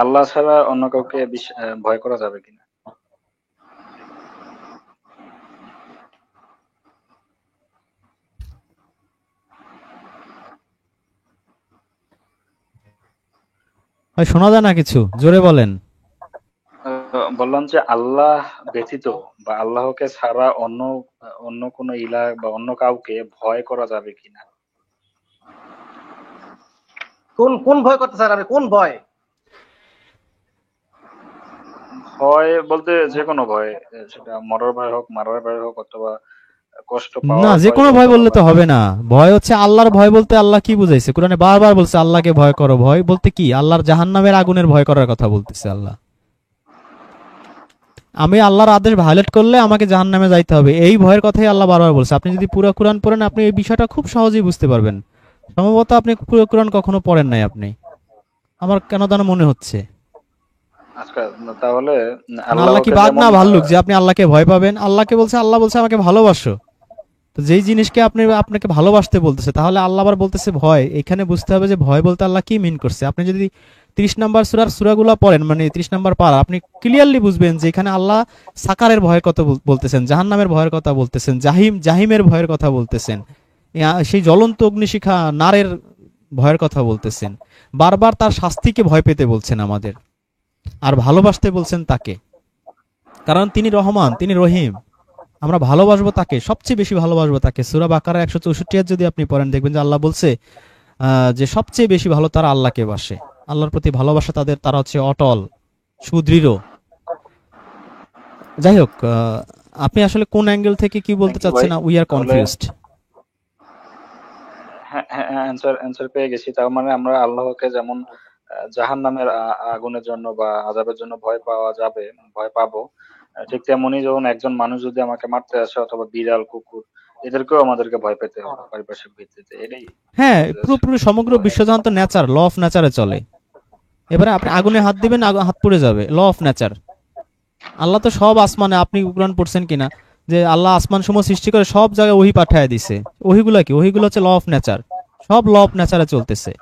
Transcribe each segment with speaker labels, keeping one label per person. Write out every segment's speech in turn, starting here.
Speaker 1: আল্লাহ ছাড়া অন্য কাউকে ভয় করা যাবে কিনা?
Speaker 2: ভাই শোনা যায় না কিছু, জোরে বলেন।
Speaker 1: বললাম যে আল্লাহ ব্যতীত বা আল্লাহকে ছাড়া অন্য অন্য কোনো ইলাহ বা অন্য কাউকে ভয় করা যাবে কিনা?
Speaker 3: কোন কোন ভয় করতে স্যার, আমি কোন ভয়?
Speaker 1: ভয় বলতে যে কোনো ভয়, সেটা মরার ভয় হোক, মারার ভয় হোক, অথবা কষ্ট
Speaker 2: না,
Speaker 1: পাওয়ার
Speaker 2: যে
Speaker 1: ভয়
Speaker 2: কোনো
Speaker 1: হোক,
Speaker 2: ভয় বললে
Speaker 1: অথবা
Speaker 2: তো হবে না। ভয় হচ্ছে আল্লাহর ভয়। বলতে আল্লাহ কি বুঝাইছে কোরআনে? বারবার বলছে আল্লাহকে ভয় করো। ভয় বলতে কি? আল্লাহর জাহান্নামের আগুনের ভয় করার কথা বলতেছে আল্লাহ। আমি আল্লাহর আদেশ ভায়োলেট করলে আমাকে জাহান্নামে যাইতে হবে, এই ভয়ের কথাই আল্লাহ বারবার বলছে। আপনি যদি পুরো কোরআন পড়েন, আপনি এই বিষয়টা খুব সহজেই বুঝতে পারবেন। সম্ভবত আপনি পুরো কোরআন কখনো পড়েন নাই আপনি, আমার কেন যেন মনে হচ্ছে।
Speaker 1: আচ্ছা, তাহলে
Speaker 2: কারণ আল্লাহ কি
Speaker 1: আল্লাহকে
Speaker 2: বাঘ
Speaker 1: যেমন
Speaker 2: না ভাল্লুক যে আপনি আল্লাহকে ভয় পাবেন? আল্লাহকে বলছে, আল্লাহ বলছে আমাকে ভালোবাসো। তো যেই জিনিসকে আপনি আপনাকে ভালোবাসতে বলতেছে, তাহলে আল্লাহ আবার বলতেছে ভয়। এখানে বুঝতে হবে যে ভয় বলতে আল্লাহ কি মিন করছে। আপনি যদি 30 নম্বর সূরাগুলো পড়েন, মানে 30 নম্বর পারা, আপনি ক্লিয়ারলি বুঝবেন যে এখানে আল্লাহ সাকারের ভয়ের কথা বলতেছেন, জাহান্নামের ভয়ের কথা বলতেছেন, জাহিমের ভয়ের কথা বলতেছেন, সেই জ্বলন্ত অগ্নিশিখা নারের ভয়ের কথা বলতেছেন। বারবার তার শাস্তিকে ভয় পেতে বলছেন আমাদের, আর ভালোবাসতে বলছেন তাকে। কারণ তিনি রহমান, তিনি রহিম। আমরা ভালোবাসবো তাকে, সবচেয়ে বেশি ভালোবাসবো তাকে। সূরা বাকারা 164 যদি আপনি পড়েন, দেখবেন যে আল্লাহ বলছে যে সবচেয়ে বেশি ভালো তারা আল্লাহকে বাসে। আল্লাহর প্রতি ভালোবাসা তাদের, তারা হচ্ছে অটল, সুদৃঢ়। যাই হোক, আপনি আসলে কোন অ্যাঙ্গেল থেকে কি বলতে
Speaker 1: থ্যাংক ইউ ভাই।
Speaker 2: চাচ্ছেন? উই আর
Speaker 1: তাহলে
Speaker 2: কনফিউজড।
Speaker 1: হ্যাঁ, হ্যাঁ, অ্যান্সার পেয়ে গেছি। তার মানে আমরা আল্লাহকে যেমন জাহান্নামের আগুনের জন্য বা আযাবের জন্য ভয় পাবো, ঠিক তেমনি যখন একজন মানুষ যদি আমাকে মারতে আসে, অথবা বিড়াল, কুকুর, এদেরকেও আমাদেরকে ভয় পেতে হবে পারিপার্শ্বিক ভিত্তিতে। এটাই
Speaker 2: হ্যাঁ,
Speaker 1: বলতে চাচ্ছেন।
Speaker 2: পুরোপুরি সমগ্র
Speaker 1: তো
Speaker 2: বিশ্বজাহান তো নেচার, ল অফ নেচারে চলে। এবারে আপনি আগুনে হাত দিবেন, হাত পুড়ে যাবে, ল অফ নেচার। আল্লাহ তো সব আসমানে, আপনি কোরআন পড়ছেন কিনা, যে আল্লাহ আসমান সমূহ সৃষ্টি করে সব জায়গায় ওহি পাঠায় দিছে। ওহিগুলা কি? ওহিগুলো হচ্ছে ল অফ নেচার। সব ল অফ নেচারে চলতেছে,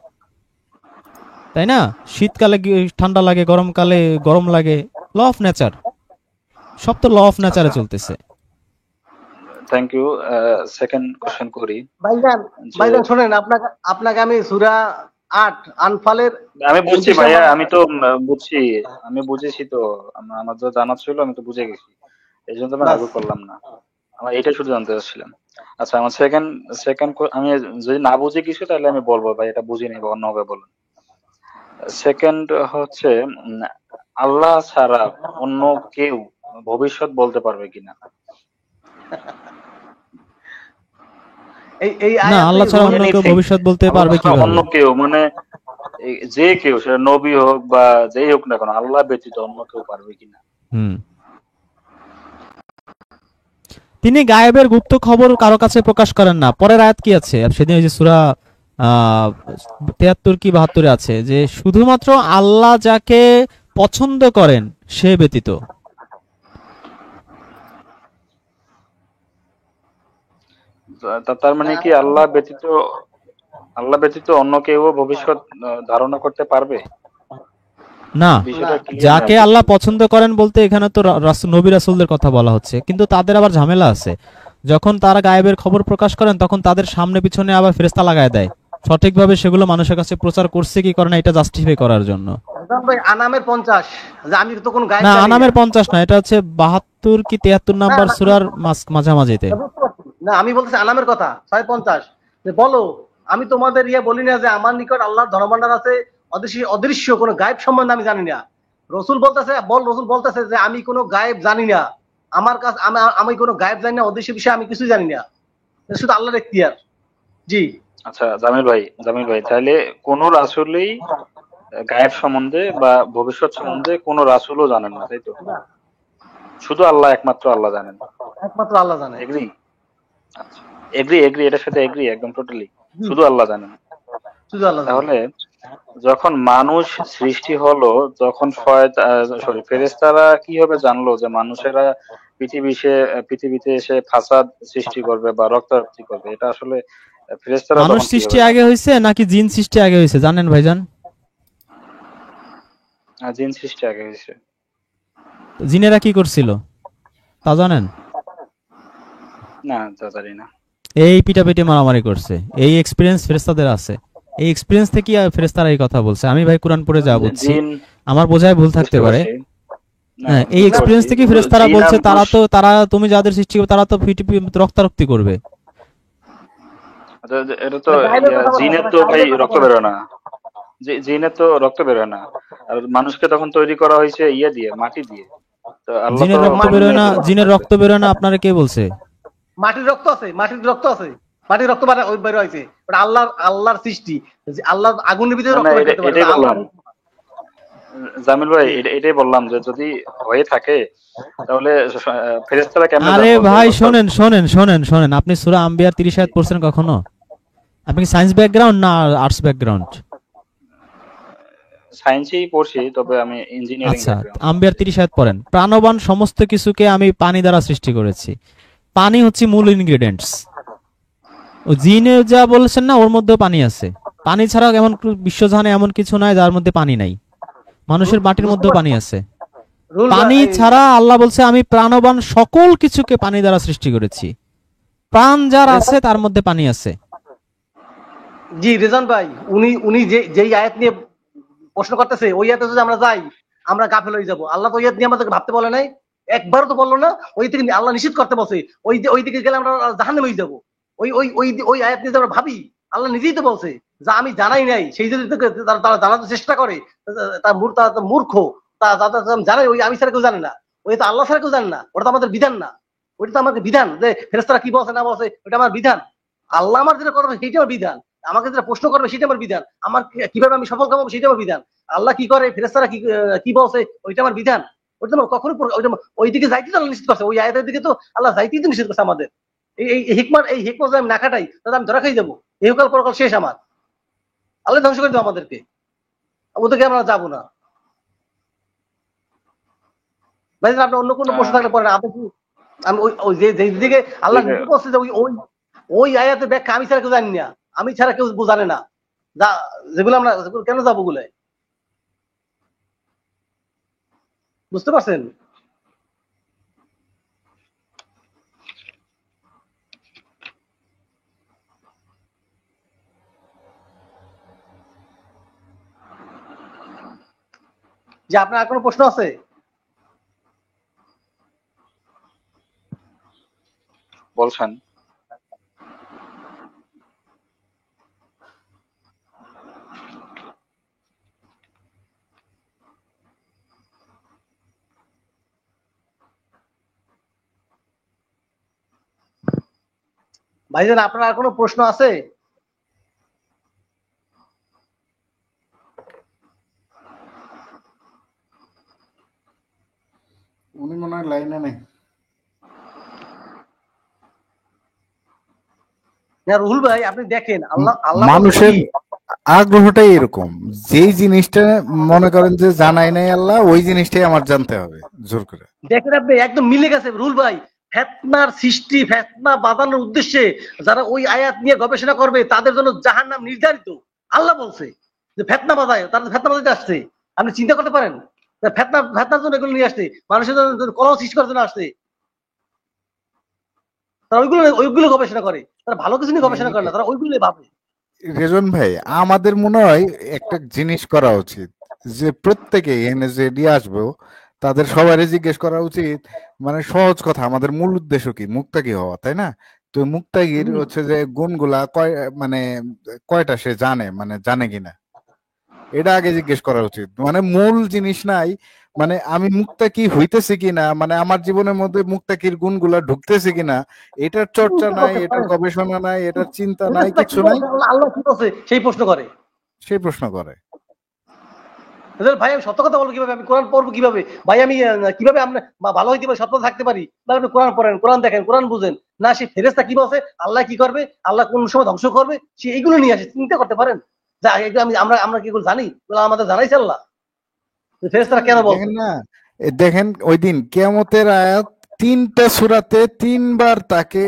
Speaker 2: তাই না? শীতকালে ঠান্ডা লাগে, গরমকালে গরম লাগে, ল অফ নেচার। সব তো ল অফ নেচারে
Speaker 1: আচ্ছা,
Speaker 2: চলতেছে।
Speaker 1: Thank you. সেকেন্ড কোশ্চেন করি
Speaker 3: ভাইজান,
Speaker 1: যে,
Speaker 3: শোনেন, আপনাকে আপনাকে আমি সূরা 8 আনফালের
Speaker 1: আমি বুঝছি
Speaker 3: 29
Speaker 1: ভাইয়া,
Speaker 3: নম্বর।
Speaker 1: আমি তো বুঝছি, আমি বুঝেছি তো। আমার যা জানা ছিল আমি তো বুঝে গেছি, এই জন্য তো আমি
Speaker 3: বাস।
Speaker 1: আগে করলাম না। আমার এটা শুধু জানতে চাচ্ছিলাম। আচ্ছা, আমার সেকেন্ড সেকেন্ড আমি যদি না বুঝি কিছু, তাহলে আমি বলবো ভাই এটা বুঝিনি বা অন্যভাবে বলুন। সেকেন্ড হচ্ছে, আল্লাহ ছাড়া অন্য কেউ ভবিষ্যৎ বলতে পারবে কিনা?
Speaker 3: এই এই
Speaker 2: না,
Speaker 3: আয়াতে
Speaker 2: আল্লাহ ছাড়া অন্য কেউ
Speaker 1: এনিথিং,
Speaker 2: ভবিষ্যৎ বলতে
Speaker 1: আল্লাহ
Speaker 2: পারবে
Speaker 1: ছাড়া অন্য
Speaker 2: কিভাবে?
Speaker 1: কেউ মানে যে কেউ, সেটা নবী হোক বা যেই হোক না কেন, আল্লাহ ব্যতীত অন্য কেউ পারবে কিনা?
Speaker 2: হুম। তিনি গায়েবের গুপ্ত খবর কারো কাছে প্রকাশ করেন না। পরের আয়াত কি আছে? সেদিন ওই যে সূরা 73 কি 72 আছে যে শুধুমাত্র আল্লাহ যাকে পছন্দ করেন সে ব্যতীত।
Speaker 1: তার মানে কি আল্লাহ ব্যতীত অন্য কেউ ভবিষ্যৎ ধারণা করতে পারবে?
Speaker 2: না,
Speaker 1: বিষয়টা ক্লিয়ার না
Speaker 2: যাকে
Speaker 1: আরকি
Speaker 2: আল্লাহ
Speaker 1: একটু।
Speaker 2: পছন্দ করেন বলতে এখানে তো নবী রাসূলদের কথা বলা হচ্ছে, কিন্তু তাদের আবার ঝামেলা আছে। যখন তারা গায়েবের খবর প্রকাশ করেন, তখন তাদের সামনে পিছনে আবার ফেরেশতা লাগায় দেয়, সঠিকভাবে সেগুলো মানুষের কাছে প্রচার করছে কি করে না এটা জাস্টিফাই করার জন্য।
Speaker 3: ভাই আনামের 50, যে আমি তো কোনো গায়েব
Speaker 2: না,
Speaker 3: জানি না।
Speaker 2: আনামের 50 না, এটা হচ্ছে 72 কি 73
Speaker 3: না
Speaker 2: নাম্বার
Speaker 3: না,
Speaker 2: সূরার মাঝামাঝিতে।
Speaker 3: বুঝতে পারছি না, আমি বলতেছি আনামের কথা 650, যে বলো, আমি তোমাদের বলি না যে আমার নিকট আল্লাহর ধনভাণ্ডার আছে, অদৃশ্য অদৃশ্য কোনো গায়েব সম্বন্ধে আমি জানি না। রসুল বলতেছে যে আমি কোনো গায়েব জানি না। আমার কাছে আমি কোনো গায়েব জানি না, অদৃশ্য বিষয়ে আমি কিছুই জানি না। এটা শুধু আল্লাহর এখতিয়ার। জি।
Speaker 1: আচ্ছা, জামিল ভাই, তাহলে কোন রাসূলই গায়েব সম্বন্ধে বা ভবিষ্যৎ সম্বন্ধে কোন রাসূলও জানেন না, তাই তো?
Speaker 3: না,
Speaker 1: শুধু আল্লাহ, একমাত্র আল্লাহ জানেন।
Speaker 3: একমাত্র আল্লাহ জানে।
Speaker 1: এগ্রি? আচ্ছা, এগ্রি, এটার সাথে এগ্রি একদম টোটালি।
Speaker 3: জি,
Speaker 1: শুধু আল্লাহ জানেন।
Speaker 3: শুধু আল্লাহ জানে।
Speaker 1: তাহলে যখন মানুষ সৃষ্টি হলো, যখন ফেরেশতারা কিভাবে জানলো যে মানুষেরা পৃথিবীতে এসে ফাসাদ সৃষ্টি করবে বা রক্তারক্তি করবে? এটা আসলে ফেরেশতারা
Speaker 2: মানুষ
Speaker 1: তখন
Speaker 2: সৃষ্টি
Speaker 1: কিভাবে
Speaker 2: আগে
Speaker 1: জানলো?
Speaker 2: হয়েছে নাকি জিন সৃষ্টি আগে হয়েছে জানেন ভাইজান?
Speaker 1: জিন সৃষ্টি আগে হয়েছে।
Speaker 2: জিনেরা কি করছিল তা জানেন?
Speaker 1: না, তা জানি না।
Speaker 2: এই পিটাপিটি মারামারি করছে। এই এক্সপিরিয়েন্স ফেরেশতাদের আছে। এই এক্সপিরিয়েন্স থেকে ফেরেশতারা এই কথা বলছে। আমি ভাই কোরআন পড়ে যা বুঝছি,
Speaker 1: জিন
Speaker 2: আমার বোঝায় ভুল থাকতে
Speaker 1: বুঝতে
Speaker 2: পারে।
Speaker 1: পারছি। না,
Speaker 2: হ্যাঁ, এই
Speaker 1: বুঝতে
Speaker 2: এক্সপিরিয়েন্স
Speaker 1: পারছি,
Speaker 2: থেকে
Speaker 1: কিন্তু
Speaker 2: ফেরেশতারা
Speaker 1: জিন
Speaker 2: বলছে
Speaker 1: আর মানুষ,
Speaker 2: তারা তুমি যাদের সৃষ্টি করবে তারা তো রক্তারক্তি করবে।
Speaker 1: আচ্ছা, এটা তো
Speaker 3: মানে গায়েবের কথা বলা
Speaker 1: জিনের
Speaker 3: হচ্ছে,
Speaker 1: তো ভাই
Speaker 3: গায়েবের কথা
Speaker 1: রক্ত
Speaker 3: বলা
Speaker 1: বেরোয়
Speaker 3: হচ্ছে।
Speaker 1: না। জিনের তো রক্ত বেরোয় না। আর মানুষকে তখন তৈরি করা হয়েছে ইয়ে দিয়ে, মাটি দিয়ে। তো আল্লাহ তো
Speaker 2: জিনের রক্ত
Speaker 1: বলেন
Speaker 2: বেরোয়
Speaker 1: নাই
Speaker 2: না,
Speaker 1: যে রক্ত
Speaker 2: জিনের
Speaker 1: আছে।
Speaker 2: রক্ত বেরোয় না আপনারা কে বলছে?
Speaker 3: মাটির রক্ত আছে, মাটির রক্ত আছে, মাটির রক্ত ওই বের হয়েছে, ওটা আল্লাহর সৃষ্টি। যে আল্লাহ আগুনের ভিতরে
Speaker 1: না না,
Speaker 3: রক্ত বের করতে পারে,
Speaker 1: এটাই
Speaker 3: ওটা আল্লাহ।
Speaker 1: বললাম জামিল ভাই,
Speaker 3: জি।
Speaker 1: এটাই বললাম যে যদি হয়ে থাকে তাহলে ফেরেশতারা কেমনে
Speaker 2: আরে
Speaker 1: জানবো যে
Speaker 2: ভাই
Speaker 1: রক্ত
Speaker 2: শোনেন
Speaker 1: আছে?
Speaker 2: শোনেন শোনেন শোনেন, আপনি সূরা আম্বিয়ার 30 আয়াত পড়ছেন কখনো? আপনি কি সায়েন্স ব্যাকগ্রাউন্ড না আর্টস ব্যাকগ্রাউন্ড?
Speaker 1: সায়েন্সেই পড়ছি, তবে আমি ইঞ্জিনিয়ারিং
Speaker 2: আচ্ছা,
Speaker 1: ব্যাকগ্রাউন্ড
Speaker 2: আম্বিয়ার
Speaker 1: থেকে।
Speaker 2: 30 আয়াত পড়েন। প্রাণবান সমস্ত কিছুকে আমি পানি দ্বারা সৃষ্টি করেছি। পানি হচ্ছে মূল ইনগ্রেডিয়েন্টস। ও জিনে যা বলছেন না, ওর মধ্যেও পানি আছে। পানি ছাড়া বিশ্বজাহানে এমন কিছু নাই যার মধ্যে পানি নাই। মানুষের মাটির
Speaker 3: বুঝতে
Speaker 2: মধ্যেও পানি
Speaker 3: পারছি।
Speaker 2: আছে।
Speaker 3: রুল
Speaker 2: পানি ছাড়া আল্লাহ বলছে আমি প্রাণবান সকল কিছুকে পানি দ্বারা সৃষ্টি করেছি। প্রাণ যার আছে তার মধ্যে পানি আছে।
Speaker 3: জি রেজান ভাই, উনি উনি যেই আয়াত নিয়ে প্রশ্ন করতেছে, ওই আয়াতে যদি আমরা যাই, আমরা গাফেল হয়ে যাবো। আল্লাহ তো ওই আয়াত নিয়ে আমাদেরকে ভাবতে বলে নাই, একবারও তো বললো না। ওই থেকে আল্লাহ নিষেধ করতে বলছে, ওই দিকে গেলে আমরা জাহান্নামে হয়ে যাবো। ওই আয়াত নিয়ে আমরা ভাবি, আল্লাহ নিজেই তো বলছে যা আমি জানাই নাই, সেই যদি তারা জানার চেষ্টা করে, তারা তো মূর্খ। জানে ওই আমি ছাড়া কেউ জানে না, ওই তো আল্লাহ ছাড়া কেউ জানে না। ওটা তো আমাদের বিধান না, ওটা তো আমাদের বিধান যে ফেরেশতারা কি বলছে না বলছে, ওটা আমার বিধান। আল্লাহ আমার যেটা করবে সেটা আমার বিধান, আমাকে যেটা প্রশ্ন করবে সেটা আমার বিধান, আমার কিভাবে আমি সফল কামাবো সেটা আমার বিধান। আল্লাহ কি করে, ফেরেশতারা কি বলছে, ওইটা আমার বিধান। ওইটা তো কখনোই ওই দিকে যাইতে তো আল্লাহ নিষেধ করছে, ওই আয়াতের দিকে তো আল্লাহ যাইতেই তো নিষেধ করছে আমাদের। এই হিকমত যদি আমি না খাটাই তাহলে আমি ধরা খাই যাবো, ইহকাল পরকাল শেষ আমার। আল্লাহ ধ্বংস করে দেবো আমাদেরকে, ওদেরকে আমরা যাবো না। ভাই আপনি অন্য কোনো প্রশ্ন
Speaker 1: আহ,
Speaker 3: থাকলে পরে আপনি আমি ওই যে দিকে আল্লাহ
Speaker 1: ঠিক
Speaker 3: নিজে বলছে যে ওই ওই ওই আয়াতের ব্যাখ্যা আমি ছাড়া কেউ জানি না, আমি ছাড়া কেউ জানে না। যা যেগুলো আমরা কেন যাবো ওগুলো, বুঝতে পারছেন? যে আপনার আর কোনো প্রশ্ন আছে?
Speaker 1: বলছেন।
Speaker 3: ভাইজান আপনার আর কোনো প্রশ্ন আছে?
Speaker 4: উনি মনে হয় লাইনে নেই।
Speaker 3: না রুহুল ভাই, আপনি দেখেন আল্লাহ আল্লাহ বলছে
Speaker 4: মানুষের
Speaker 3: কি,
Speaker 4: আগ্রহটাই এরকম, যেই জিনিসটা মনে করেন যে জানাই নাই আল্লাহ, ওই জিনিসটাই আমার জানতে হবে জোর করে।
Speaker 3: দেখেন আপনি একদম মিলে গেছে রুহুল ভাই। ফেতনার সৃষ্টি, ফেতনা বাঁধানোর উদ্দেশ্যে যারা ওই আয়াত নিয়ে গবেষণা করবে তাদের জন্য জাহান্নাম নির্ধারিত। আল্লাহ বলছে যে ফেতনা বাঁধায়, তারা ফেতনা বাঁধাতে আসছে। আপনি চিন্তা করতে পারেন, ফেতনার জন্য এগুলো নিয়ে আসছে, মানুষের জন্য কলহ সৃষ্টি করার জন্য আসছে। তারা ওইগুলো গবেষণা করে, তারা ভালো কিছু নিয়ে গবেষণা করে না, তারা ওইগুলো ভাবে।
Speaker 4: রেজন ভাই, আমাদের মনে হয় একটা জিনিস করা উচিত, যে প্রত্যেকে এখানে যে দিয়ে আসবো তাদের সবারই জিজ্ঞেস করা উচিত, মানে সহজ কথা, আমাদের মূল উদ্দেশ্য কি, মুক্তাকি হওয়া, তাই না? তো মুক্তাকির হচ্ছে যে গুণগুলা মানে কয়টা সে জানে, মানে জানে কিনা, এটা আগে জিজ্ঞেস করা উচিত। মানে মূল জিনিস নাই, মানে আমি মুক্তাকি হইতেছি কিনা, মানে আমার জীবনের মধ্যে মুক্তাকির গুণগুলা ঢুকতেছে কিনা, এটার চর্চা
Speaker 3: চিন্তা
Speaker 4: নাই,
Speaker 3: করতে
Speaker 4: এটার
Speaker 3: পারেন
Speaker 4: গবেষণা নাই, এটার চিন্তা নাই,
Speaker 3: ফেরেশতারা কি
Speaker 4: কিছু নাই,
Speaker 3: বলছে, আল্লাহ কি বলছে সেই প্রশ্ন করে।
Speaker 4: সেই প্রশ্ন করে।
Speaker 3: ভাই আমি সত্য কথা বলবো কিভাবে, আমি কোরআন পড়বো কিভাবে, ভাই আমি কিভাবে আমরা ভালো হইতে পারি, সত্য থাকতে পারি? ভাই আপনি কোরআন পড়েন, কোরআন দেখেন, কোরআন বুঝেন না। সে ফেরেশতা কি বলছে, আল্লাহ কি করবে, আল্লাহ কোন সময় ধ্বংস করবে, সে এইগুলো নিয়ে আসে। চিন্তা করতে পারেন যে এগুলো আমরা কি এগুলো জানি? এগুলো আমাদের জানাইছে আল্লাহ, ফেরেশতারা কেন বলছে।
Speaker 4: দেখেন না, দেখেন ওই দিন কিয়ামতের আয়াত 3টা সূরাতে 3বার তাকে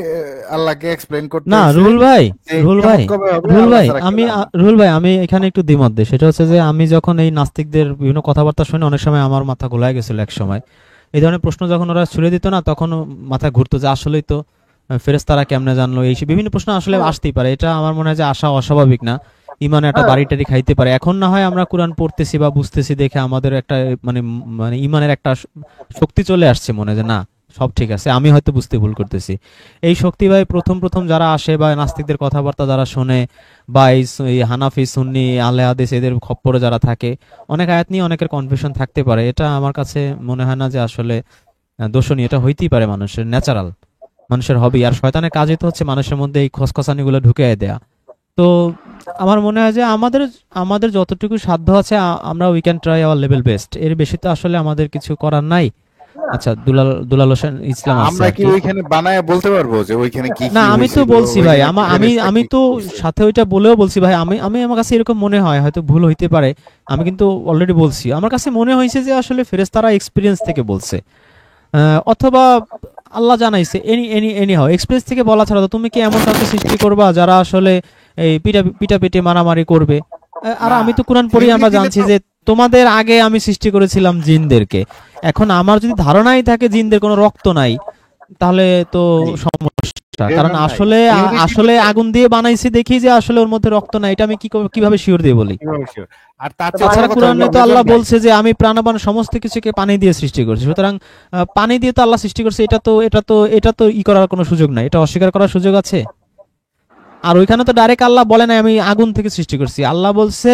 Speaker 4: আল্লাহকে এক্সপ্লেইন করতে
Speaker 2: না
Speaker 4: হয়েছে
Speaker 2: রুহুল ভাই,
Speaker 4: যে
Speaker 2: রুহুল
Speaker 4: কিয়ামত
Speaker 2: ভাই,
Speaker 4: কবে হবে
Speaker 2: রুহুল
Speaker 4: আল্লাহ
Speaker 2: ভাই,
Speaker 4: ছাড়া
Speaker 2: আমি
Speaker 4: কেউ জানে না।
Speaker 2: রুহুল ভাই, আমি এখানে একটু দ্বিমত দিই। সেটা হচ্ছে যে আমি যখন এই নাস্তিকদের বিভিন্ন কথাবার্তা শুনে অনেক সময় আমার মাথা ঘোলায় গেছিল এক সময়। এই ধরনের প্রশ্ন যখন ওরা ছুড়ে দিত না, তখন মাথা ঘুরতো যে আসলেই তো ফেরেশতারা কেমনে জানলো, এই সেই বিভিন্ন প্রশ্ন আসলে
Speaker 3: হ্যাঁ
Speaker 2: আসতেই পারে। এটা আমার মনে হয় যে আসা অস্বাভাবিক না। ইমানে একটা
Speaker 3: হ্যাঁ
Speaker 2: বাড়ি টাড়ি খাইতে পারে। এখন না হয় আমরা কোরআন পড়তেছি বা বুঝতেছি দেখে আমাদের একটা মানে মানে ইমানের একটা শক্তি চলে আসছে মনে, যে না সব ঠিক আছে, আমি হয়তো বুঝতে ভুল করতেছি। এই শক্তি ভাই প্রথম প্রথম যারা আসে বা নাস্তিকদের কথাবার্তা যারা শোনে, বা এই হানাফি সুন্নি আলে হাদিস এদের খপ্পরে যারা থাকে, অনেক আয়াত নিয়ে অনেকের কনফিউশন থাকতে পারে। এটা আমার কাছে মনে হয় না যে আসলে দোষণীয়। এটা হইতেই পারে, মানুষের ন্যাচারাল, মানুষের হবি। আর শয়তানের কাজই তো হচ্ছে মানুষের মধ্যে এই খসখসানিগুলো ঢুকিয়ে দেয়া। তো আমার মনে হয় যে আমাদের আমাদের যতটুকু সাধ্য আছে আমরা we can try our level best. এর বেশি তো আসলে আমাদের কিছু করার নাই। আচ্ছা, দুলাল দুলাল হোসেন ইসলাম আছে
Speaker 4: আমরা
Speaker 2: আর
Speaker 4: কি
Speaker 2: কি।
Speaker 4: ওইখানে বানায় বলতে পারবো যে ওইখানে কি
Speaker 2: না
Speaker 4: কি
Speaker 2: আমি তো
Speaker 4: হয়েছিল,
Speaker 2: বলছি ভাই,
Speaker 4: ওইখানে
Speaker 2: আমি
Speaker 4: ফেরেশতা
Speaker 2: আমি
Speaker 4: কি
Speaker 2: তো
Speaker 4: কি করছে?
Speaker 2: সাথে ওইটা বলেও বলছি ভাই, আমি আমি আমার কাছে এরকম মনে হয়, হয়তো ভুল হইতে পারে। আমি কিন্তু অলরেডি বলছি, আমার কাছে মনে হয়েছে যে আসলে ফেরেশতারা এক্সপিরিয়েন্স থেকে বলছে। অথবা আল্লাহ জানাইছে, এনি এনি এনি হাও এক্সপ্রেস থেকে বলা ছাড়া তো তুমি কি এমন কাউকে সৃষ্টি করবা যারা আসলে এই পিটাপিটি মারামারি করবে? আর
Speaker 4: না,
Speaker 2: আমি তো কোরআন পড়ি,
Speaker 4: থিওরি
Speaker 2: আমরা
Speaker 4: দিলে
Speaker 2: জানছি
Speaker 4: তো
Speaker 2: যে তোমাদের আগে আমি সৃষ্টি করেছিলাম জিনদেরকে। এখন আমার যদি ধারণাই থাকে জিনদের কোনো রক্ত নাই, তাহলে তো
Speaker 4: ভাই,
Speaker 2: সমস্যা। কারণ
Speaker 4: এরকম নাই,
Speaker 2: আসলে
Speaker 4: থিওরি দিলে
Speaker 2: আসলে
Speaker 4: তো
Speaker 2: আগুন দিয়ে বানাইছি দেখি যে আসলে ওর মধ্যে রক্ত নাই, এটা আমি কিভাবে শিওর দিয়ে বলি?
Speaker 4: কিভাবে sure? আর তার
Speaker 3: তো
Speaker 4: চেয়ে
Speaker 3: ভাই
Speaker 4: বড়
Speaker 2: তাছাড়া
Speaker 4: কথা হলো
Speaker 2: কোরআনে তো
Speaker 4: রেজন
Speaker 2: আল্লাহ
Speaker 4: ভাই,
Speaker 2: বলছে যে আমি প্রাণবান সমস্ত কিছুকে পানি দিয়ে সৃষ্টি করছি। সুতরাং পানি দিয়ে তো আল্লাহ সৃষ্টি করছে, এটা তো ই করার কোনো সুযোগ নাই, এটা অস্বীকার করার সুযোগ আছে? আর ওইখানে তো ডাইরেক্ট আল্লাহ বলে না আমি আগুন থেকে সৃষ্টি করছি, আল্লাহ বলছে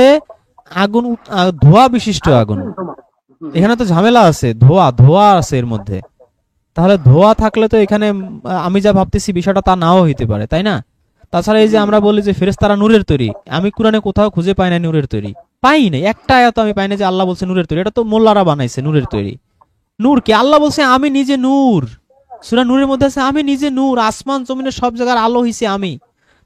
Speaker 2: আগুন ধোঁয়া বিশিষ্ট
Speaker 3: আগুন
Speaker 2: আগুন।
Speaker 3: তোমার। হুম, হুম।
Speaker 2: এখানে তো ঝামেলা আছে, ধোঁয়া ধোঁয়া আছে এর মধ্যে। তাহলে ধোঁয়া থাকলে তো এখানে আমি যা ভাবতেছি বিষয়টা তা নাও হইতে পারে, তাই না? তাছাড়া এই যে
Speaker 3: জি
Speaker 2: আমরা বলি যে ফেরেশতারা নূরের তৈরি, আমি কোরআনে কোথাও খুঁজে পাই না নূরের তৈরি। পাই নাই, একটা আয়াত আমি পাই না যে আল্লাহ বলছে নূরের তৈরি। এটা তো মোল্লারা বানাইছে নূরের তৈরি। নূর কি? আল্লাহ বলছে আমি নিজে নূর। সূরা নূরের মধ্যে আছে আমি নিজে নূর, আসমান জমিনের সব জায়গার আলো হইছে আমি।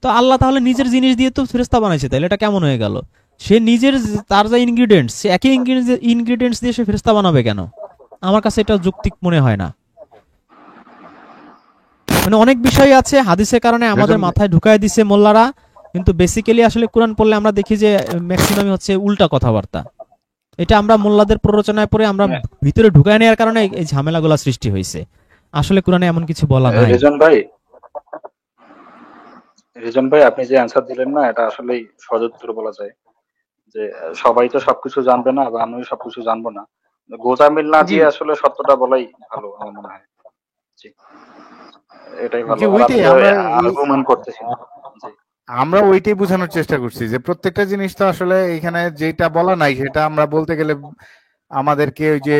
Speaker 2: তো আল্লাহ তাহলে নিজের জিনিস দিয়ে তো ফেরেশতা বানাইছে, তাহলে এটা কেমন হয়ে গেল? সে নিজের তার যা ইনগ্রিডিয়েন্টস, সে একই ইনগ্রিডিয়েন্টস দিয়ে সে ফেরেশতা বানাবে কেন? আমার কাছে এটা যৌক্তিক মনে হয় না। মানে অনেক বিষয় আছে হাদিসের কারণে আমাদের
Speaker 4: রেজন ভাই,
Speaker 2: মাথায় ঢুকায় দিছে মোল্লারা, কিন্তু বেসিক্যালি আসলে কোরআন পড়লে আমরা দেখি যে ম্যাক্সিমামই হচ্ছে উল্টা কথাবার্তা। এটা আমরা মোল্লাদের প্ররোচনায় পড়ে আমরা
Speaker 1: হ্যাঁ,
Speaker 2: ভিতরে ঢুকায় নেওয়ার কারণে এই ঝামেলাগুলো সৃষ্টি হয়েছে। আসলে কোরআনে এমন কিছু বলা নাই।
Speaker 1: রিজন ভাই, আপনি যে অ্যান্সার দিলেন না, এটা আসলেই সদুত্তর বলা যায় যে সবাই তো সবকিছু জানবে না, বা আমিও সবকিছু জানবো না। গোজামিল না
Speaker 3: জি
Speaker 1: দিয়ে আসলে সত্যটা বলাই ভালো আমার মনে হয়। জি, এটাই ভালো।
Speaker 4: যে
Speaker 1: আর আমি
Speaker 4: ওইটাই
Speaker 1: তো
Speaker 4: আমরা
Speaker 1: আর্গুমেন্ট করতেছি না। জি।
Speaker 4: আমরা ওইটাই বোঝানোর চেষ্টা করছি যে প্রত্যেকটা জিনিস তো আসলে এখানে যেটা বলা নাই সেটা আমরা বলতে গেলে আমাদেরকে ওই যে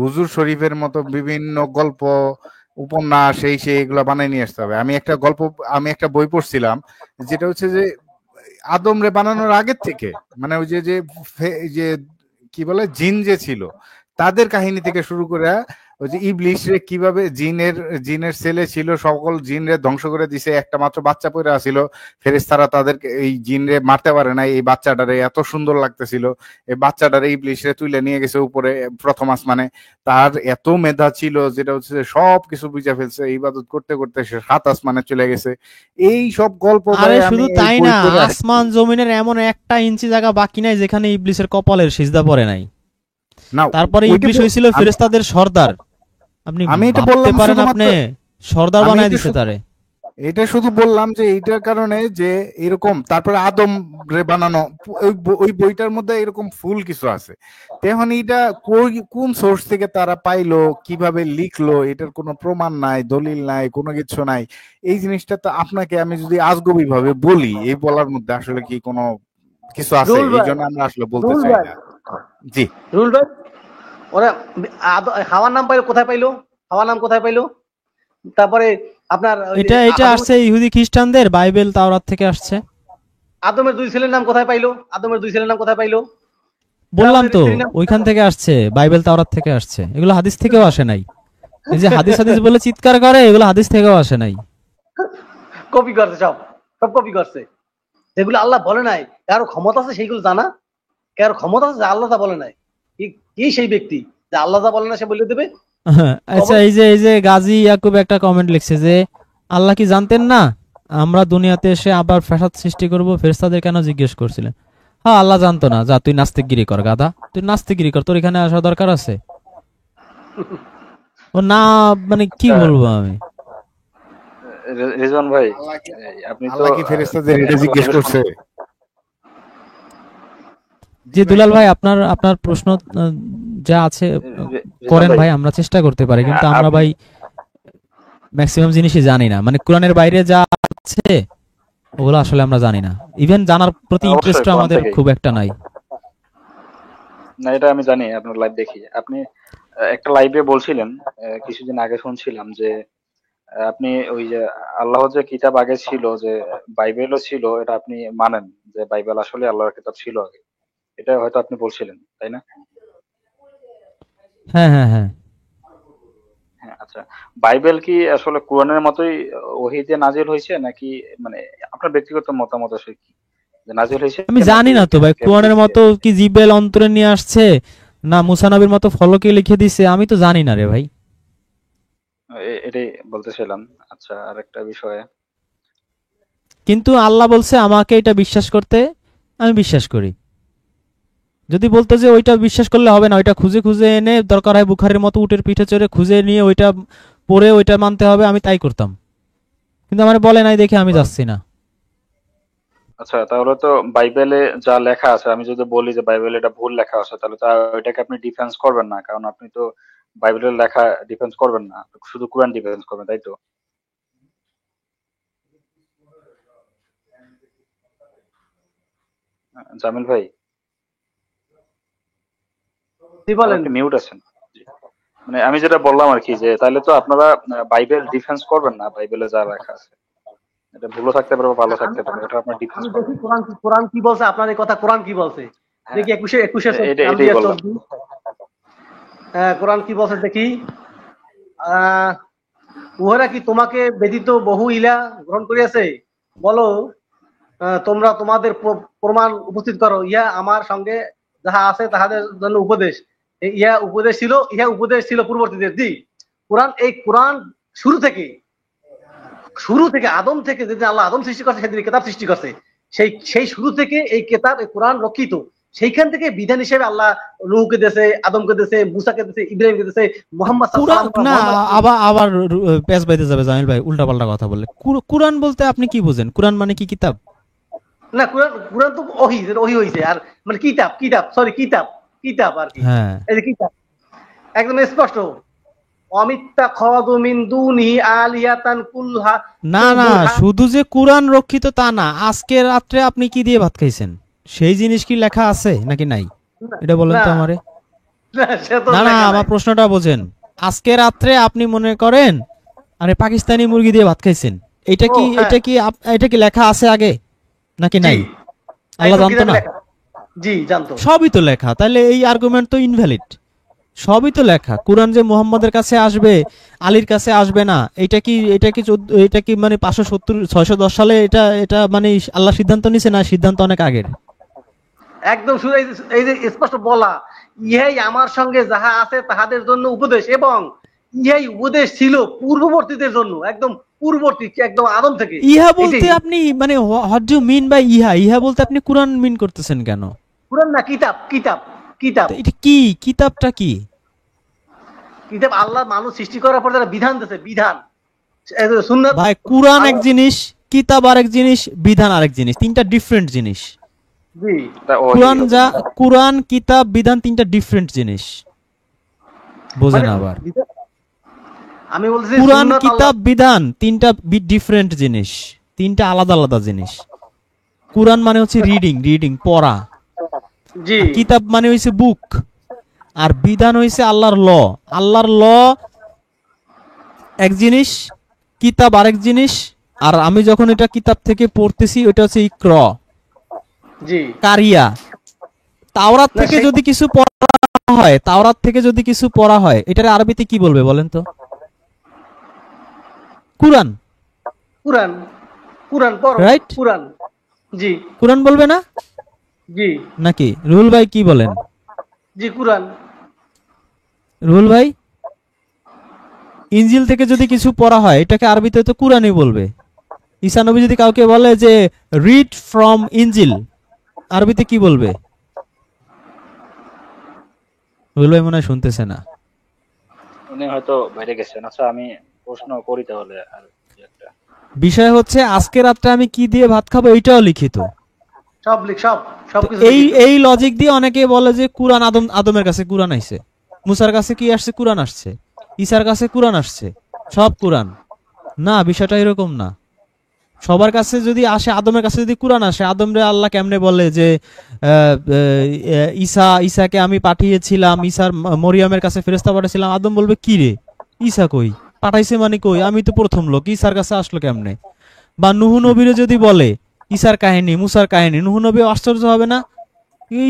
Speaker 4: হুজুর শরীফের মতো বিভিন্ন গল্প উপন্যাস এই সেই এগুলো বানাই নিয়ে আসতে হবে। আমি একটা বই পড়ছিলাম, যেটা হচ্ছে যে আদম রে বানানোর আগের থেকে, মানে ওই যে যে যে কি বলে জিন যে ছিল তাদের কাহিনী থেকে শুরু করে ওই যে ইবলিশ রে কিভাবে জিনের ছেলে ছিল, সকল জিন রে ধ্বংস করে দিছে, একটা মাত্র বাচ্চা পয়রা ছিল, ফেরেশতারা তাদেরকে এই জিন রে মারতে পারে না, এই বাচ্চাটারে এত সুন্দর লাগতেছিল, এই বাচ্চাটারে ইবলিশ রে তুলে নিয়ে গেছে উপরে প্রথম আসমানে। তার এত মেধা ছিল যেটা হচ্ছে যে সব কিছু বুঝে ফেলছে, ইবাদত করতে করতে সে 7 আসমানে চলে গেছে। এই সব গল্প ভাই
Speaker 2: আরে
Speaker 4: আমি
Speaker 2: শুধু
Speaker 4: এই
Speaker 2: তাই
Speaker 4: বই
Speaker 2: না,
Speaker 4: পড়ে আসছি।
Speaker 2: আসমান জমিনের এমন একটা ইঞ্চি জায়গা বাকি নাই যেখানে ইবলিসের কপালের সিজদা পড়ে নাই।
Speaker 4: না,
Speaker 2: তারপরে
Speaker 4: ওইটা
Speaker 2: ইবলিস হয়েছিল
Speaker 4: আমি
Speaker 2: ফেরেশতাদের সর্দার। আপনি
Speaker 4: আমি এটা
Speaker 2: ভাবতে
Speaker 4: বললাম
Speaker 2: পারেন,
Speaker 4: শুধুমাত্র,
Speaker 2: আপনি সর্দার
Speaker 4: আমি
Speaker 2: বানায়
Speaker 4: এটা
Speaker 2: দিছে তারে।
Speaker 4: এটা শুধু বললাম যে এইটার কারণে যে এরকম, তারপরে আদম রে বানানো ওই বইটার মধ্যে এরকম ফুল কিছু আছে। তখন এটা কোন সোর্স থেকে তারা পাইলো, কিভাবে লিখলো, এটার কোনো প্রমাণ নাই, দলিল নাই, কোনো কিছু নাই। এই জিনিসটা তো আপনাকে আমি যদি আজগবি ভাবে বলি, এই বলার মধ্যে আসলে কি কোনো কিছু আছে?
Speaker 3: রুল
Speaker 4: এই
Speaker 3: ভাই,
Speaker 4: জন্য আমরা আসলে বলতে
Speaker 3: রুল
Speaker 4: চাই
Speaker 3: ভাই,
Speaker 4: না। জি,
Speaker 3: রুল ভাই, ওরা হাওয়ার নাম পাইলো কোথায় পাইলো? হাওয়ার নাম কোথায় পাইলো? তারপরে আপনার ওই যে
Speaker 2: এটা এটা
Speaker 3: আদম,
Speaker 2: আসছে ইহুদি খ্রিস্টানদের বাইবেল তাওরাত থেকে আসছে।
Speaker 3: আদমের দুই ছেলের নাম কোথায় পাইলো? আদমের দুই ছেলের নাম কোথায় পাইলো?
Speaker 2: বললাম
Speaker 3: ফেরাউনের
Speaker 2: তো
Speaker 3: স্ত্রীর নাম কোথায়
Speaker 2: ওইখান থেকে আসছে, বাইবেল তাওরাত থেকে আসছে, এগুলো হাদিস থেকেও আসে নাই। এই যে হাদিস হাদিস বলে চিৎকার করে, এগুলো হাদিস থেকেও আসে নাই।
Speaker 3: কপি করছে, সব সব কপি করছে। যেগুলো আল্লাহ বলে নাই, কারো ক্ষমতা আছে সেইগুলো জানা, কারো ক্ষমতা আছে যে আল্লাহ তা বলে নাই। কি কি সেই ব্যক্তি যে আল্লাহ যা বলে না সে বলে দেবে?
Speaker 2: আচ্ছা, এই যে গাজী ইয়াকুব একটা কমেন্ট লিখছে যে আল্লাহ কি জানতেন না আমরা দুনিয়াতে এসে আবার ফ্যাসাদ সৃষ্টি করব, ফেরেশতাদের কেন জিজ্ঞেস করছিলেন? হ্যাঁ, আল্লাহ জানতো না। যা, তুই নাস্তিকগিরি কর গাধা, তুই নাস্তিকগিরি কর, তোর এখানে আসা দরকার আছে? ও না, মানে কি
Speaker 1: আচ্ছা,
Speaker 2: বলবো আমি।
Speaker 1: রিজওয়ান ভাই, আপনি তো
Speaker 4: আল্লাহ কি ফেরেশতাদের এটা
Speaker 1: একটু
Speaker 4: জিজ্ঞেস
Speaker 1: আগে
Speaker 4: করছে?
Speaker 2: জি দুলাল ভাই, আপনার আপনার প্রশ্ন যা আছে
Speaker 1: রিজওয়ান
Speaker 2: করেন
Speaker 1: ভাই,
Speaker 2: ভাই, আমরা চেষ্টা করতে পারি, কিন্তু আমরা
Speaker 1: আপনি
Speaker 2: ভাই ম্যাক্সিমাম জিনিসই জানি না, মানে কোরআনের বাইরে যা আছে ওগুলো আসলে আমরা জানি না। ইভেন জানার প্রতি
Speaker 1: অবশ্যই
Speaker 2: ইন্টারেস্টও
Speaker 1: কোরআন
Speaker 2: আমাদের
Speaker 1: থেকেই,
Speaker 2: খুব একটা নাই।
Speaker 1: না এটা আমি জানি, আপনার লাইভ দেখি। আপনি একটা লাইভে বলছিলেন, কিছুদিন আগে শুনছিলাম যে আপনি ওই যে আল্লাহ যে কিতাব আগে ছিল, যে বাইবেলও ছিল, এটা আপনি মানেন যে বাইবেল আসলে আল্লাহর কিতাব ছিল আগে, এটা হয়তো আপনি বলছিলেন, তাই না?
Speaker 2: হ্যাঁ, হ্যাঁ, হ্যাঁ।
Speaker 1: হ্যাঁ, আচ্ছা। বাইবেল কি আসলে কোরআনের মতোই ওহী দিয়ে নাজিল হয়েছে, নাকি মানে আপনার ব্যক্তিগত মতামত আসলে কি, যে নাজিল হয়েছে
Speaker 2: আমি জানি
Speaker 1: নাকি
Speaker 2: না তো ভাই,
Speaker 1: কেউ
Speaker 2: কোরআনের
Speaker 1: লিখছে?
Speaker 2: মতো কি জিব্রাইল অন্তরে নিয়ে আসছে, না মুসা নবীর মতো ফলকে লিখে দিছে, আমি তো জানি না রে ভাই।
Speaker 1: এটাই বলতেছিলাম। আচ্ছা, আরেকটা বিষয়,
Speaker 2: কিন্তু আল্লাহ বলছে আমাকে এটা বিশ্বাস করতে, আমি বিশ্বাস করি। যদি বলতো যে ওইটা বিশ্বাস করলে হবে না, ওইটা খুঁজে খুঁজে এনে দরকার হয় বুখারীর মতো উটের পিঠে চড়ে খুঁজে নিয়ে ওইটা পড়ে ওইটা মানতে হবে, আমি তাই করতাম। কিন্তু আমার বলে নাই দেখে আমি যাচ্ছি না।
Speaker 1: আচ্ছা তাহলে তো বাইবেলে যা লেখা আছে, আমি যদি বলি যে বাইবেলে এটা ভুল লেখা আছে, তাহলে তা ওইটাকে আপনি ডিফেন্স করবেন না, কারণ আপনি তো বাইবেলের লেখা ডিফেন্স করবেন না, শুধু কোরআন ডিফেন্স করবেন, তাই তো? জামিল ভাই,
Speaker 3: কি বলেন?
Speaker 1: আপনি মিউট আছেন। জি। মানে আমি যেটা বললাম আর কি, যে তাহলে তো আপনারা বাইবেল ডিফেন্স করবেন না, বাইবেলে যা লেখা আছে, এটা ভুলও থাকতে পারে বা ভালো
Speaker 3: আমি
Speaker 1: থাকতে পারে,
Speaker 3: আমি
Speaker 1: এটা আপনার ডিফেন্স
Speaker 3: আমি দেখি
Speaker 1: করবেন।
Speaker 3: কোরআন কি বলছে, আপনার এই কথা কোরআন কি বলছে
Speaker 1: হ্যাঁ,
Speaker 3: দেখি। একুশে একুশে
Speaker 1: এটাই
Speaker 3: কামলিয়া
Speaker 1: বললাম।
Speaker 3: 14, কোরআন কি বলছে দেখি। আহ উহারা কি তোমাকে ব্যতীত বহু ইলা গ্রহণ করিয়াছে? বলো, তোমরা তোমাদের প্রমাণ উপস্থিত করো। ইহা আমার সঙ্গে যাহা আছে তাহাদের জন্য উপদেশ। ইহা উপদেশ ছিল পূর্ববর্তীদের। জি, কোরআন শুরু থেকে আদম থেকে, যেদিন আল্লাহ আদম সৃষ্টি করছে সেদিন কেতাব সৃষ্টি করছে, সেই শুরু থেকে এই কেতাব, এই কোরআন রক্ষিত। সেইখান থেকে বিধান হিসেবে আল্লাহ নূহকে দিয়েছে, আদমকে দিয়েছে, মুসাকে দিয়েছে, ইব্রাহিমকে দিয়েছে, মোহাম্মদ
Speaker 2: কুরআন না, আবার আবার পেঁচ বাইতে যাবে জামিল ভাই উল্টা পাল্টা কথা বললে। কুরআন বলতে আপনি কি বুঝেন? কুরআন মানে কি কিতাব?
Speaker 3: না, কোরআন তো ওহি হইছে। আর মানে কিতাব আর কি।
Speaker 2: হ্যাঁ,
Speaker 3: এই যে কিতাব একদম স্পষ্ট। অমিত্তা খাওয়াদু মিন দুনিহি আলিয়াতান কুলহা
Speaker 2: না
Speaker 3: কুল
Speaker 2: না,
Speaker 3: বুরহান।
Speaker 2: শুধু যে কুরআন রক্ষিত তা না, আজকে রাত্রে আপনি কি দিয়ে ভাত খাইছেন সেই জিনিস কি লেখা আছে নাকি নাই, এটা বলেন
Speaker 3: না
Speaker 2: তো আমারে।
Speaker 3: না, সে তো
Speaker 2: না না,
Speaker 3: লেখা
Speaker 2: আমার
Speaker 3: নাই।
Speaker 2: প্রশ্নটা বোঝেন। আজকে রাত্রে আপনি মনে করেন আরে পাকিস্তানি মুরগি দিয়ে ভাত খাইছেন, এটা
Speaker 3: ও
Speaker 2: কি
Speaker 3: হ্যাঁ,
Speaker 2: এটা কি লেখা আছে আগে নাকি
Speaker 3: জি,
Speaker 2: নাই? আল্লাহ
Speaker 3: একদম
Speaker 2: জানতো
Speaker 3: কিতাবে
Speaker 2: না?
Speaker 3: লেখা। জি, জানতো।
Speaker 2: সবই তো লেখা, তাহলে এই আর্গুমেন্ট তো ইনভ্যালিড। সবই তো লেখা। কুরআন যে মুহাম্মাদের কাছে আসবে, আলীর কাছে আসবে না, এটা কি মানে 570 610 সালে এটা এটা মানে আল্লাহ সিদ্ধান্ত নিছে, না সিদ্ধান্ত অনেক আগের?
Speaker 3: একদম শুরু, এই যে স্পষ্ট বলা, ইহাই আমার সঙ্গে যাহা আছে তাহাদের জন্য উপদেশ, এবং ইহাই উপদেশ ছিল পূর্ববর্তীদের জন্য, একদম পূর্ববর্তী, একদম আদম থেকে।
Speaker 2: ইহা
Speaker 3: এটাই
Speaker 2: বলতে আপনি মানে হোয়াট ডু মিন বাই ইহা? ইহা বলতে আপনি কুরআন মিন করতেছেন কেন?
Speaker 3: কুরআন না, কিতাব কিতাব কিতাব
Speaker 2: তো এটা কি, কিতাবটা কি?
Speaker 3: কিতাব আল্লাহ মানুষ সৃষ্টি করার পর যারা বিধান দিয়েছে, বিধান, সুন্নাত।
Speaker 2: ভাই কুরআন এক জিনিস, কিতাব আরেক জিনিস, বিধান আরেক জিনিস, তিনটা ডিফারেন্ট জিনিস।
Speaker 3: জি,
Speaker 1: তা ওহী
Speaker 2: কুরআন
Speaker 1: হবে
Speaker 2: যা,
Speaker 1: না।
Speaker 2: কুরআন কিতাব বিধান তিনটা ডিফারেন্ট জিনিস, বোঝেন
Speaker 3: মানে
Speaker 2: আবার।
Speaker 3: আমি বলছি
Speaker 2: কুরআন
Speaker 3: সুন্নাত আল্লাহ।
Speaker 2: কিতাব বিধান তিনটা ডিফারেন্ট জিনিস, তিনটা আলাদা আলাদা জিনিস। কুরআন মানে হচ্ছে রিডিং, পড়া।
Speaker 3: জি,
Speaker 2: আর কিতাব মানে হইছে বুক। আর বিধান হইছে আল্লাহর ল। আল্লাহর ল এক জিনিস, কিতাব আরেক জিনিস। আর আমি যখন এটা কিতাব থেকে পড়তেছি ওটা হচ্ছে ইকর,
Speaker 3: জি,
Speaker 2: কারিয়া। তাওরাত
Speaker 3: না
Speaker 2: থেকে
Speaker 3: সেই
Speaker 2: যদি কিছু পড়া হয়, তাওরাত থেকে যদি কিছু পড়া হয়, এটার আরবিতে কি বলবে বলেন তো? কুরআন,
Speaker 3: কুরআন, কুরআন পড়ো,
Speaker 2: রাইট?
Speaker 3: কুরআন। জি,
Speaker 2: কুরআন বলবে না
Speaker 3: জি,
Speaker 2: নাকি? রুহুল ভাই কি বলেন?
Speaker 3: জি, কুরআন।
Speaker 2: রুহুল ভাই ইনজিল থেকে যদি কিছু পড়া হয় এটাকে আরবিতে তো কুরআনই বলবে। ঈসা নবী যদি কাউকে বলে যে রিড ফ্রম ইনজিল, আরবিতে কি বলবে? বলবে মনে হয় শুনতেছে না।
Speaker 1: উনি হয়তো বাইরে গেছেন। আচ্ছা আমি প্রশ্ন করি তাহলে আর কি একটা।
Speaker 2: বিষয় হচ্ছে আজকে রাত্রে আমি কি দিয়ে ভাত খাবো এইটাও লিখিত।
Speaker 3: সব লিখ, সব
Speaker 2: তো
Speaker 3: সবকিছু
Speaker 2: এই
Speaker 3: লিখিত।
Speaker 2: এই লজিক দিয়ে অনেকে বলে যে কুরআন আদমের কাছে কুরআন আইছে, মুসার কাছে কি আসছে? কুরআন আসছে। ঈসার কাছে কুরআন আসছে, সব কুরআন। না, বিষয়টা এরকম না। সবার কাছে যদি আসে, আদমের কাছে যদি কুরআন আসে, আদমরে আল্লাহ কেমনে বলে যে ঈসাকে আমি পাঠিয়েছিলাম, ঈসার মরিয়মের কাছে ফেরেশতা পাঠিয়েছিলাম? আদম বলবে কি রে, ঈসা কই? পাঠাইছে মানে কই? আমি তো প্রথম লোক, ঈসার কাছে আসলো কেমনে? বা নুহু নবীরে যদি বলে ঈসার কাহিনী, মুসার কাহিনী, নুহু নবী আশ্চর্য হবে না?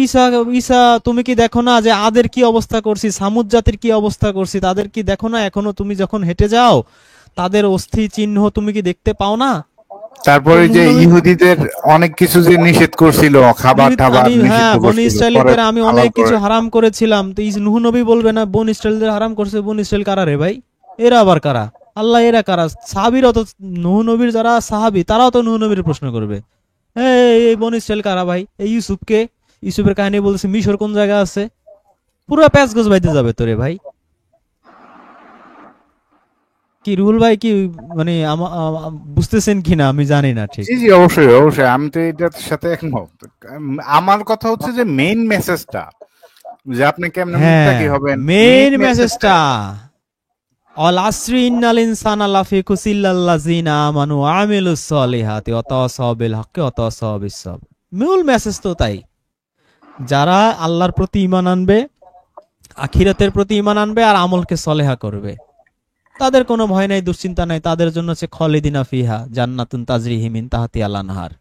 Speaker 2: ঈসা ঈসা তুমি কি দেখো না যে আদের কি অবস্থা করছি, সামুদ জাতির কি অবস্থা করছি, তাদের কি দেখো না? এখনো তুমি যখন হেঁটে যাও তাদের অস্থি চিহ্ন তুমি কি দেখতে পাও না? তো
Speaker 4: তারপরে
Speaker 2: নুহু
Speaker 4: যে
Speaker 2: নবী,
Speaker 4: ইহুদিদের অনেক কিছু যে নিষেধ করছিল, খাবার টাবার
Speaker 2: আমি
Speaker 4: নিষিদ্ধ
Speaker 2: বনি
Speaker 4: করছিল, পরে
Speaker 2: ইসরায়েলদের আমি
Speaker 4: হালাল
Speaker 2: অনেক কিছু
Speaker 4: করে।
Speaker 2: হারাম করেছিলাম। তো নুহু নবী বলবে না বনি ইসরায়েলদের হারাম করছে? বনি ইসরায়েল কারা রে ভাই? এরা আবার কারা? আল্লাহ এরা কারা? সাহাবীরাও তো, নুহু নবীর যারা সাহাবী তারাও তো নুহু নবীর প্রশ্ন করবে, এই বনি ইসরায়েল কারা ভাই? এই ইউসুফকে, ইউসুফের কাহিনী বলছে, মিশর কোন জায়গা আছে? পুরো প্যাচ গোছ বাইতে যাবে তোরে ভাই। কি রুহুল ভাই কি মানে বুঝতেছেন কিনা আমি জানি না ঠিক।
Speaker 4: জি জি, অবশ্যই অবশ্যই, আমি তো এটার সাথে একমত। আমার কথা হচ্ছে যে মেইন মেসেজটা, যে আপনি কেমনে
Speaker 2: হ্যাঁ,
Speaker 4: মুত্তাকি হবেন,
Speaker 2: মেইন
Speaker 4: মেইন মেসেজটা।
Speaker 2: মেসেজটা অল আসরি ইন্নাল ইনসানা লাফি খুসিল্লাল্লাযিনা আমানু ওয়া আমিলুস সলিহাতি ওয়া তাওয়াসাউ বিল হাক্কি ওয়া তাওয়াসাউ বিস সাবর। মূল মেসেজ তো তাই, যারা আল্লাহর প্রতি ঈমান আনবে, আখিরাতের প্রতি ঈমান আনবে আর আমলকে সলেহা করবে, তাদের কোনো ভয় নাই, দুশ্চিন্তা নাই, তাদের জন্য হচ্ছে খালিদিনা ফিহা জান্নাতুন তাজরিহি মিন তাহতিহাল আনহার।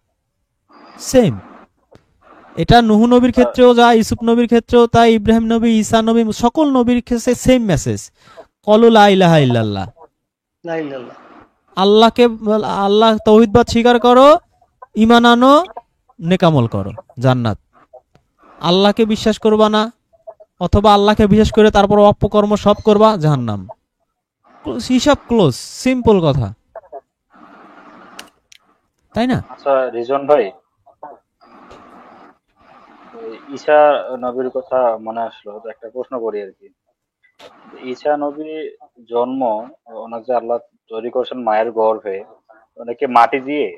Speaker 2: সেম, এটা নুহু নবীর ক্ষেত্রেও যা, ইউসুফ নবীর ক্ষেত্রেও তাই, ইব্রাহিম নবী, ঈসা নবী, সকল নবীর ক্ষেত্রে সেম মেসেজ। ক্বালু লা ইলাহা ইল্লাল্লাহ,
Speaker 3: লা ইলাহা।
Speaker 2: আল্লাহকে, আল্লাহ তাওহীদবাদ স্বীকার করো, ঈমান আনো, নেকামল করো, জান্নাত। আল্লাহকে বিশ্বাস করবা না, অথবা আল্লাহকে বিশ্বাস করে তারপর অপকর্ম সব করবা, জাহান্নাম। হিসাব ক্লোজ, সিম্পল কথা, তাই না?
Speaker 1: আচ্ছা রিজন ভাই, ওই ঈসা নবীর কথা মনে আসলো, তো একটা প্রশ্ন করি আর কি। ঈসা নবী জন্ম, ওনার যে আল্লাহ তৈরি করছেন মায়ের গর্ভে, ওনাকে মাটি দিয়ে?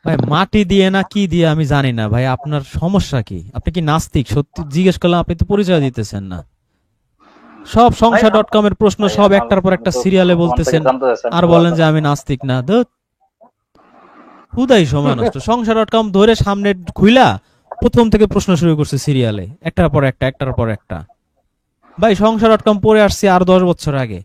Speaker 2: ভাই মাটি দিয়ে না কি দিয়ে আমি জানি না ভাই, আপনার সমস্যা কি? আপনি কি নাস্তিক? সত্যি জিজ্ঞেস করলাম, আপনি তো পরিচয় দিতেছেন না। সব
Speaker 3: ভাই
Speaker 2: সংসার ডট কম এর প্রশ্ন
Speaker 1: ভাই
Speaker 2: সব
Speaker 1: আমার,
Speaker 2: একটার পর
Speaker 1: আমি
Speaker 2: একটা
Speaker 1: তো
Speaker 2: সিরিয়ালে
Speaker 1: আমার থেকে
Speaker 2: বলতেছেন,
Speaker 1: জানতে চাচ্ছি, আমি
Speaker 2: আর
Speaker 1: তো
Speaker 2: বলেন যে
Speaker 1: জানতাম
Speaker 2: আমি
Speaker 1: না।
Speaker 2: নাস্তিক না। হুদাই সময় নষ্ট। সংসার ডট কম ধরে সামনে খুইলা প্রথম থেকে প্রশ্ন শুরু করছে সিরিয়ালে, একটার পর একটা, একটার পর একটা। ভাই সংসার ডট কম পড়ে আসছি আর 10 বছর আগে।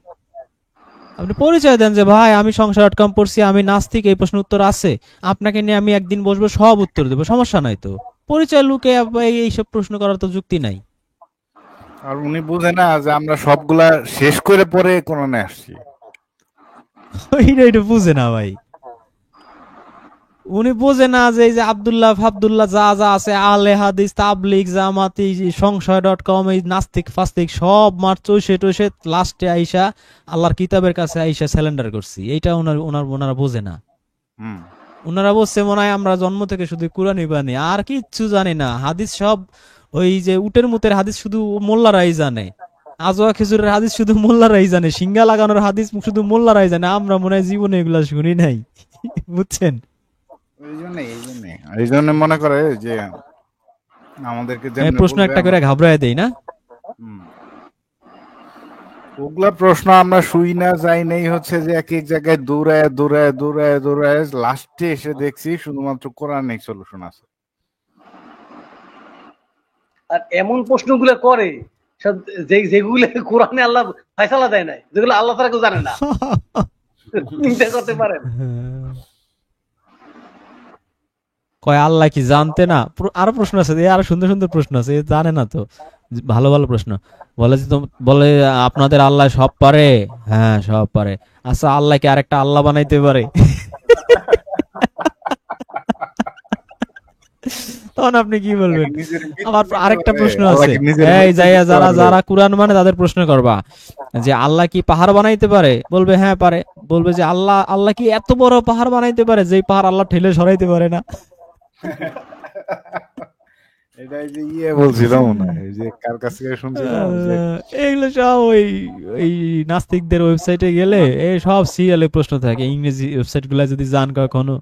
Speaker 2: আপনি পরিচয় দেন যে ভাই আমি সংসার ডট কম পড়ছি, আমি নাস্তিক, এই প্রশ্ন উত্তর আছে, আপনাকে নিয়ে আমি একদিন বসবো, সব উত্তর দেবো, সমস্যা নাই তো। পরিচয় লুকে এইসব প্রশ্ন করার তো যুক্তি নাই।
Speaker 4: আর উনি বুঝে না যে আমরা সবগুলা শেষ করে পরে কোরআনে আসছি।
Speaker 2: এটা বুঝে না ভাই, উনি বোঝে না যে এই যে আব্দুল্লাহ ফাবদুল্লাহ যা যা আছে, আলে হাদিস, তাবলিগ, জামাতি, সংশয় ডট কম, এই নাস্তিক ফাস্তিক সব মার চৈশে টৈশে লাস্টে আইসা আল্লাহর কিতাবের কাছে আইসা স্যালেন্ডার করছি, এইটা ওনারা বোঝে না।
Speaker 4: হুম।
Speaker 2: ওনারা বলছে মনে হয় আমরা জন্ম থেকে শুধু কুরআনই বানি, আর কিচ্ছু জানি না। হাদিস সব ওই যে উটের মুতের হাদিস শুধু মোল্লারাই জানে, আজোয়া খেজুরের হাদিস শুধু মোল্লারাই জানে, সিঙ্গা লাগানোর হাদিস শুধু মোল্লারাই জানে, আমরা মনে হয় জীবনে এগুলা শুনি নাই। বুঝছেন?
Speaker 4: এই জন্য মনে করে যে আমাদেরকে যেমন
Speaker 2: প্রশ্ন
Speaker 4: বলবে
Speaker 2: একটা
Speaker 4: আমরা।
Speaker 2: করে ঘাবড়ায় দেই না?
Speaker 4: হুম। ওগুলা প্রশ্ন আমরা শুই না, যাই নেই, হচ্ছে যে এক এক জায়গায় দৌড়ায় দৌড়ায় দৌড়ায় দৌড়ায় লাস্টে এসে দেখছি শুধুমাত্র কোরআনেই সলিউশন আছে।
Speaker 3: আর এমন প্রশ্নগুলো করে সব, যেগুলো কোরআনে আল্লাহ ফয়সালা দেয় নাই, যেগুলো আল্লাহ তাআলা কেউ জানে না। চিন্তা করতে পারেন?
Speaker 2: কয় আল্লাহ কি জানতে না? আরো প্রশ্ন আছে, আরো সুন্দর সুন্দর প্রশ্ন আছে, জানে না তো। ভালো ভালো প্রশ্ন। বলে যে বলে আপনাদের আল্লাহ সব পারে? হ্যাঁ সব পারে। আচ্ছা আল্লাহ কি আরেকটা আল্লাহ বানাইতে পারে? তখন আপনি কি
Speaker 4: আল্লাহ
Speaker 2: বলবেন?
Speaker 4: কি নিজের
Speaker 2: আবার
Speaker 4: মৃত্যু দিতে
Speaker 2: আরেকটা
Speaker 4: পারবে?
Speaker 2: প্রশ্ন
Speaker 4: আল্লাহ
Speaker 2: আছে,
Speaker 4: কি নিজের
Speaker 2: এই
Speaker 4: মৃত্যু
Speaker 2: যাইয়া
Speaker 4: দিতে
Speaker 2: যারা
Speaker 4: পারবে?
Speaker 2: যারা কোরআন মানে তাদের প্রশ্ন করবা যে আল্লাহ কি পাহাড় বানাইতে পারে? বলবে হ্যাঁ পারে। বলবে যে আল্লাহ আল্লাহ কি এত বড় পাহাড় বানাইতে পারে যেই পাহাড় আল্লাহ ঠেলে সরাইতে পারে না?
Speaker 4: এটাই যে বলছিল মনে হয়, এই যে কার কাছ থেকে শুনছিলাম যে
Speaker 2: এগুলো সব ওই ওই নাস্তিকদের ওয়েবসাইটে গেলে এই সব সিরিয়ালে প্রশ্ন থাকে, ইংরেজি ওয়েবসাইট গুলা যদি যান কখনো,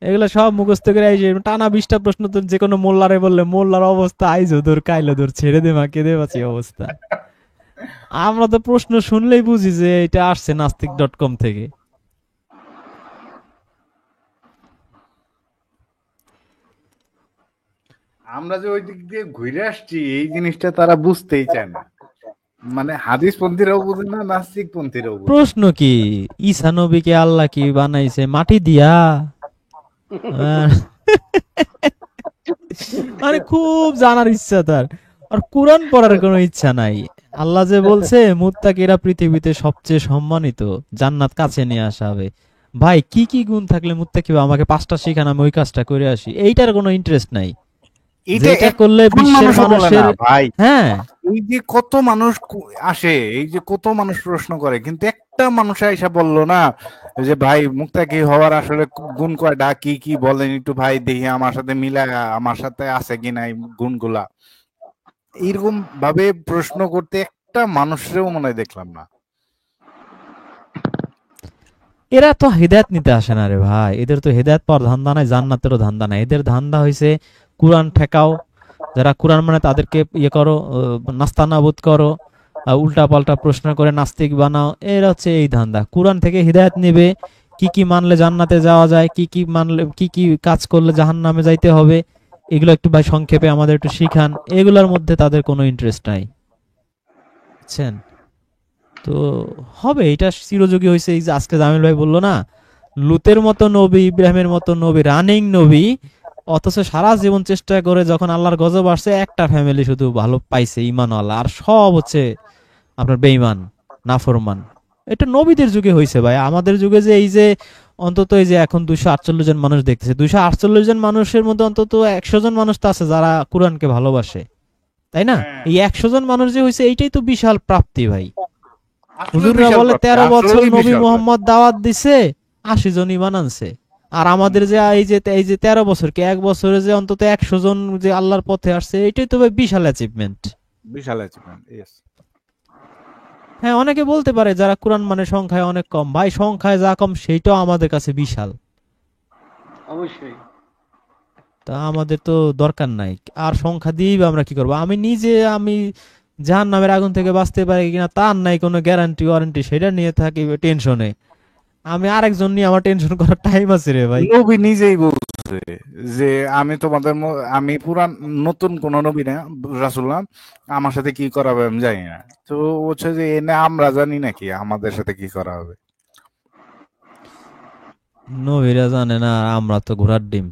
Speaker 2: এগুলো সব মুখস্থ করে আইসে টানা 20টা প্রশ্ন তো যে কোনো মোল্লারে বললে মোল্লার অবস্থা আইজো দূর কাইলো দূর ছেড়ে দে মাকে দে বাঁচি অবস্থা। আমরা তো প্রশ্ন শুনলেই বুঝি যে এটা আসছে নাস্তিক.com থেকে।
Speaker 4: আমরা যে ওই দিক দিয়ে ঘুরে আসছি এই জিনিসটা তারা বুঝতেই চায় না। মানে হাদিস পন্থীরাও বুঝে না, নাস্তিক পন্থীরাও বুঝে না।
Speaker 2: প্রশ্ন কি, ঈসা নবীকে আল্লাহ কি বানাইছে মাটি দিয়া? আহ, মানে খুব জানার ইচ্ছা তার, আর কোরআন পড়ার কোনো ইচ্ছা নাই। আল্লাহ যে বলছে মুত্তাকিরা পৃথিবীতে সবচেয়ে সম্মানিত, জান্নাত কাছে নিয়ে আসা হবে। ভাই কি কি গুণ থাকলে মুত্তাকি হবে? আমাকে 5টা শিখান, আমি ওই কাজটা করে আসি। এইটার কোনো ইন্টারেস্ট নাই,
Speaker 4: এটা
Speaker 2: যেটা করলে
Speaker 4: একজন
Speaker 2: বিশ্বের
Speaker 4: মানুষও বলে
Speaker 2: মানুষের।
Speaker 4: না ভাই।
Speaker 2: হ্যাঁ,
Speaker 4: এই যে কত মানুষ আসে, এই যে কত মানুষ প্রশ্ন করে, কিন্তু একটা মানুষ এসে বললো না যে ভাই মুক্তাকি হওয়ার আসলে গুণ কয়টা, কি কি বলেন একটু ভাই দেখি আমার সাথে মিলায়, আমার সাথে আছে কিনা এই গুণগুলা। এইরকম ভাবে প্রশ্ন করতে একটা মানুষেরও মনে হয় দেখলাম না।
Speaker 2: এরা তো হেদায়েত নিতে আসে না রে ভাই, এদের তো হেদায়েত পাওয়ার ধান্দা নাই, জান্নাতেরও ধান্দা নাই, এদের ধান্দা হইছে কোরআন ঠেকাও, যারা কোরআন মানে তাদেরকে ইয়ে করো, নাস্তানাবুদ করো, উল্টা পাল্টা প্রশ্ন করে নাস্তিক বানাও। এর হচ্ছে এই ধান্দা। কোরআন থেকে হিদায়াত নেবে, কি কি মানলে জান্নাতে যাওয়া যায়, কি কি মানলে কি কি কাজ করলে জাহান্নামে যাইতে হবে, এগুলো একটু ভাই সংক্ষেপে আমাদের একটু শিখান। এগুলোর মধ্যে তাদের কোনো ইন্টারেস্ট নাই, বুঝছেন? তো হবে এটা চিরযোগী হয়েছে। এই যে আজকে জামিল ভাই বললো না, লুতের মতো নবী, ইব্রাহিমের মতো নবী, রানিং নবী, অথচ সারা জীবন চেষ্টা করে যখন আল্লাহর গজব আসছে একটা ফ্যামিলি শুধু ভালো পাইছে, ঈমানওয়ালা, আর সব হচ্ছে আপনার বেঈমান, নাফরমান। এটা নবীদের যুগে হয়েছে ভাই। আমাদের যুগে যে এই যে অন্তত এই যে এখন 248 জন মানুষ দেখতেছে, 248 জন মানুষের মধ্যে অন্তত 100 জন মানুষ তো আছে যারা কোরআনকে ভালোবাসে, তাই না? এই 100 জন মানুষ যে হয়েছে এইটাই তো বিশাল প্রাপ্তি ভাই।
Speaker 4: আসলে
Speaker 2: হুজুররা
Speaker 4: বিশাল
Speaker 2: বলে
Speaker 4: প্রাপ্তি,
Speaker 2: 13 বছর
Speaker 4: আসলেই
Speaker 2: নবী
Speaker 4: বিশাল প্রাপ্তি।
Speaker 2: মোহাম্মদ দাওয়াত দিছে, 80 জন ঈমান আনছে। আর আমাদের যে এই যে 13 বছর কি এক বছরে যে অন্তত 100 জন যে আল্লাহর পথে আসছে, এটাই তো ভাই বিশাল অ্যাচিভমেন্ট।
Speaker 4: বিশাল অ্যাচিভমেন্ট, ইয়েস।
Speaker 2: হ্যাঁ, অনেকে বলতে পারে যারা কোরআন মানে সংখ্যায় অনেক কম, ভাই সংখ্যায় যা কম সেইটাও আমাদের কাছে বিশাল।
Speaker 3: অবশ্যই।
Speaker 2: তা আমাদের তো দরকার নাই, আর সংখ্যা দিয়েই বা আমরা কি করবো? আমি জাহান্নামের আগুন থেকে বাঁচতে পারি কিনা তার নাই কোনো গ্যারান্টি ওয়ারেন্টি, সেটা নিয়ে থাকি টেনশনে। আমি আরেকজন নিয়ে আমার টেনশন করার টাইম আছে রে ভাই?
Speaker 4: নবী নিজেই বলছে যে আমি তোমাদের আমি পুরান নতুন কোন নবী না, রাসূল না, আমার সাথে কি করাবে আমি জানি না। তো হচ্ছে যে এনে আমরা জানি নাকি আমাদের সাথে কি করা হবে।
Speaker 2: নবীরা জানে না, আর আমরা তো ঘোড়ার ডিম।